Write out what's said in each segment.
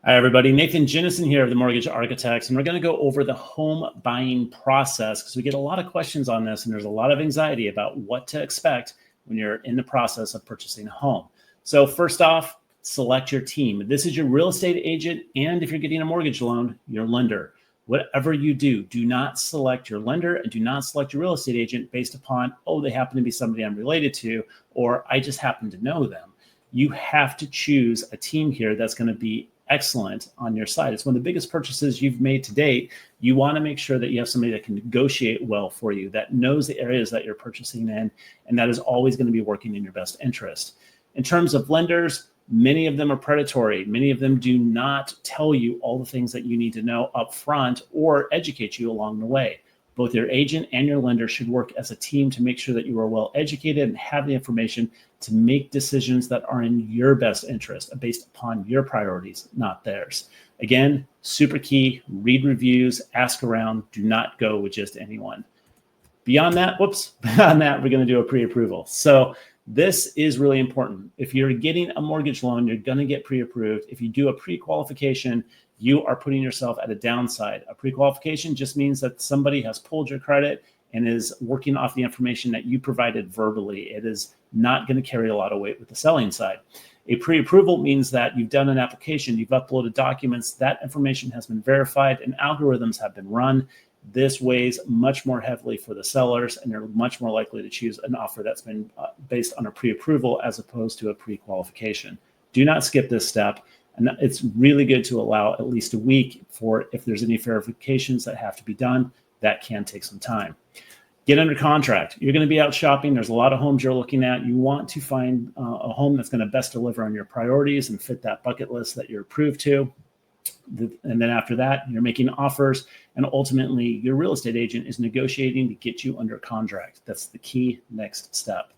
Hi, everybody. Nathan Jennison here of the Mortgage Architects, and we're going to go over the home buying process because we get a lot of questions on this, and there's a lot of anxiety about what to expect when you're in the process of purchasing a home. So first off, select your team. This is your real estate agent, and if you're getting a mortgage loan, your lender. Whatever you do, do not select your lender and do not select your real estate agent based upon, oh, they happen to be somebody I'm related to, or I just happen to know them. You have to choose a team here that's going to be excellent on your side. It's one of the biggest purchases you've made to date. You want to make sure that you have somebody that can negotiate well for you, that knows the areas that you're purchasing in, and that is always going to be working in your best interest. In terms of lenders, many of them are predatory. Many of them do not tell you all the things that you need to know up front or educate you along the way. Both your agent and your lender should work as a team to make sure that you are well educated and have the information to make decisions that are in your best interest based upon your priorities, not theirs. Again, super key, read reviews, ask around, do not go with just anyone. Beyond that, we're going to do a pre-approval. So this is really important. If you're getting a mortgage loan, you're going to get pre-approved. If you do a pre-qualification, you are putting yourself at a downside. A pre-qualification just means that somebody has pulled your credit and is working off the information that you provided verbally. It is not going to carry a lot of weight with the selling side. A pre-approval means that you've done an application, you've uploaded documents, that information has been verified, and algorithms have been run. This weighs much more heavily for the sellers, and they're much more likely to choose an offer that's been based on a pre-approval as opposed to a pre-qualification. Do not skip this step. And it's really good to allow at least a week for if there's any verifications that have to be done. That can take some time. Get under contract. You're going to be out shopping. There's a lot of homes you're looking at. You want to find a home that's going to best deliver on your priorities and fit that bucket list that you're approved to. And then after that, you're making offers. And ultimately, your real estate agent is negotiating to get you under contract. That's the key next step.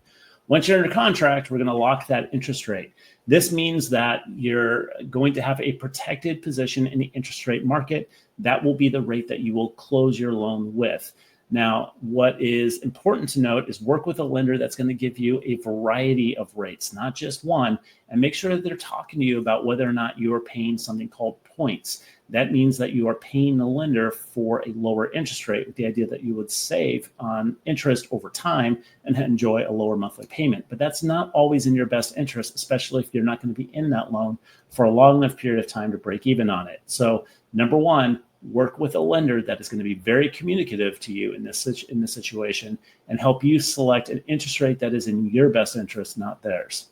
Once you're under contract, we're going to lock that interest rate. This means that you're going to have a protected position in the interest rate market. That will be the rate that you will close your loan with. Now, what is important to note is work with a lender that's going to give you a variety of rates, not just one, and make sure that they're talking to you about whether or not you are paying something called points. That means that you are paying the lender for a lower interest rate with the idea that you would save on interest over time and enjoy a lower monthly payment. But that's not always in your best interest, especially if you're not going to be in that loan for a long enough period of time to break even on it. So number one, work with a lender that is going to be very communicative to you in this situation and help you select an interest rate that is in your best interest, not theirs.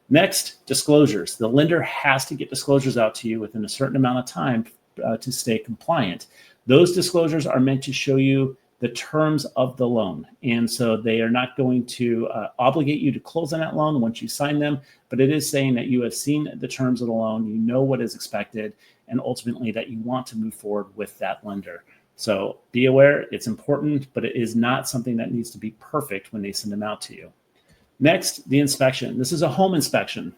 Next, disclosures. The lender has to get disclosures out to you within a certain amount of time to stay compliant. Those disclosures are meant to show you the terms of the loan. And so they are not going to obligate you to close on that loan once you sign them, but it is saying that you have seen the terms of the loan, you know what is expected, and ultimately that you want to move forward with that lender. So be aware, it's important, but it is not something that needs to be perfect when they send them out to you. Next, the inspection. This is a home inspection.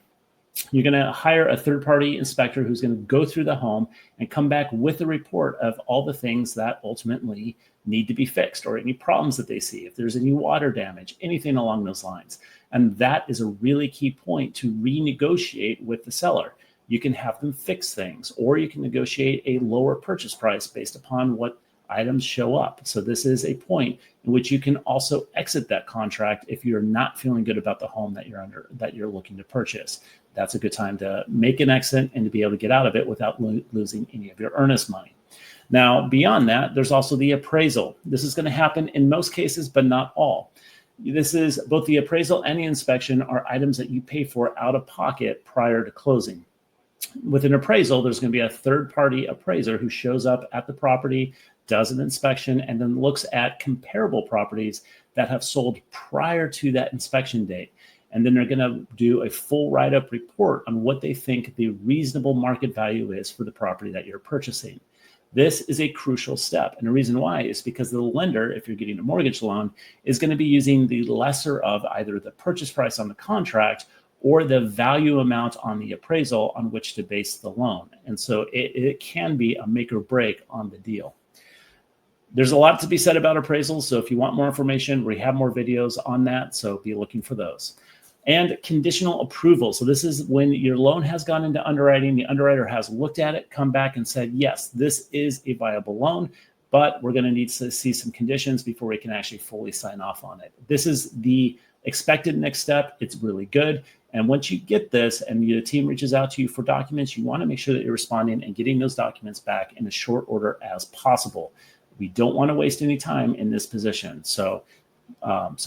You're going to hire a third-party inspector who's going to go through the home and come back with a report of all the things that ultimately need to be fixed or any problems that they see, if there's any water damage, anything along those lines. And that is a really key point to renegotiate with the seller. You can have them fix things, or you can negotiate a lower purchase price based upon what items show up. So this is a point in which you can also exit that contract if you're not feeling good about the home that you're looking to purchase. That's a good time to make an exit and to be able to get out of it without losing any of your earnest money. Now, beyond that, there's also the appraisal. This is going to happen in most cases, but not all. This is both the appraisal and the inspection are items that you pay for out of pocket prior to closing. With an appraisal, there's going to be a third-party appraiser who shows up at the property, does an inspection, and then looks at comparable properties that have sold prior to that inspection date. And then they're going to do a full write-up report on what they think the reasonable market value is for the property that you're purchasing. This is a crucial step. And the reason why is because the lender, if you're getting a mortgage loan, is going to be using the lesser of either the purchase price on the contract or the value amount on the appraisal on which to base the loan. And so it can be a make or break on the deal. There's a lot to be said about appraisals. So if you want more information, we have more videos on that. So be looking for those. And conditional approval. So this is when your loan has gone into underwriting, the underwriter has looked at it, come back and said, yes, this is a viable loan, but we're going to need to see some conditions before we can actually fully sign off on it. This is the expected next step. It's really good. And once you get this and the team reaches out to you for documents, you want to make sure that you're responding and getting those documents back in as short order as possible. We don't want to waste any time in this position. So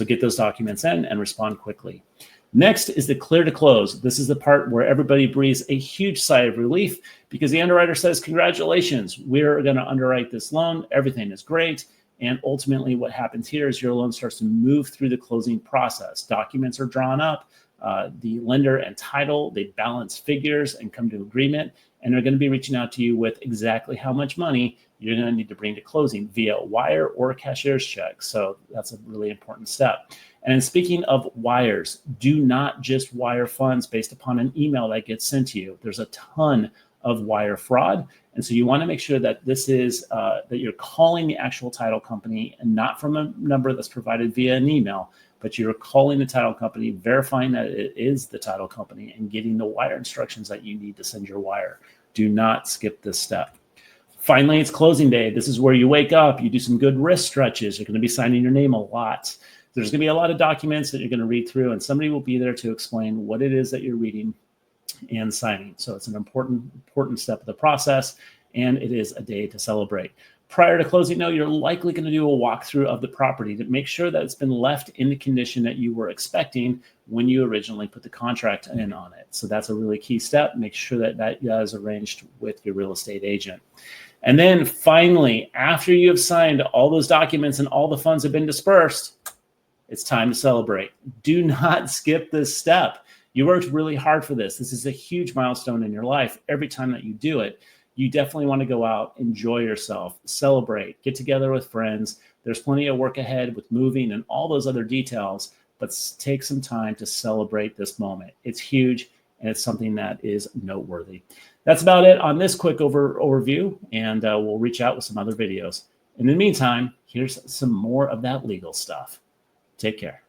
get those documents in and respond quickly. Next is the clear to close. This is the part where everybody breathes a huge sigh of relief because the underwriter says, congratulations, we're going to underwrite this loan. Everything is great. And ultimately what happens here is your loan starts to move through the closing process. Documents are drawn up. The lender and title, they balance figures and come to agreement. And they're going to be reaching out to you with exactly how much money you're going to need to bring to closing via wire or cashier's check. So that's a really important step. And speaking of wires, do not just wire funds based upon an email that gets sent to you. There's a ton of wire fraud. And so you want to make sure that this is that you're calling the actual title company and not from a number that's provided via an email, but you're calling the title company, verifying that it is the title company and getting the wire instructions that you need to send your wire. Do not skip this step. Finally, it's closing day. This is where you wake up, you do some good wrist stretches. You're going to be signing your name a lot. There's going to be a lot of documents that you're going to read through, and somebody will be there to explain what it is that you're reading and signing. So it's an important step of the process, and it is a day to celebrate. Prior to closing, though, you're likely going to do a walkthrough of the property to make sure that it's been left in the condition that you were expecting when you originally put the contract in on it. So that's a really key step. Make sure that that is arranged with your real estate agent. And then finally, after you have signed all those documents and all the funds have been dispersed, it's time to celebrate. Do not skip this step. You worked really hard for this. This is a huge milestone in your life. Every time that you do it, you definitely want to go out, enjoy yourself, celebrate, get together with friends. There's plenty of work ahead with moving and all those other details, but take some time to celebrate this moment. It's huge, and it's something that is noteworthy. That's about it on this quick overview, and we'll reach out with some other videos. In the meantime, here's some more of that legal stuff. Take care.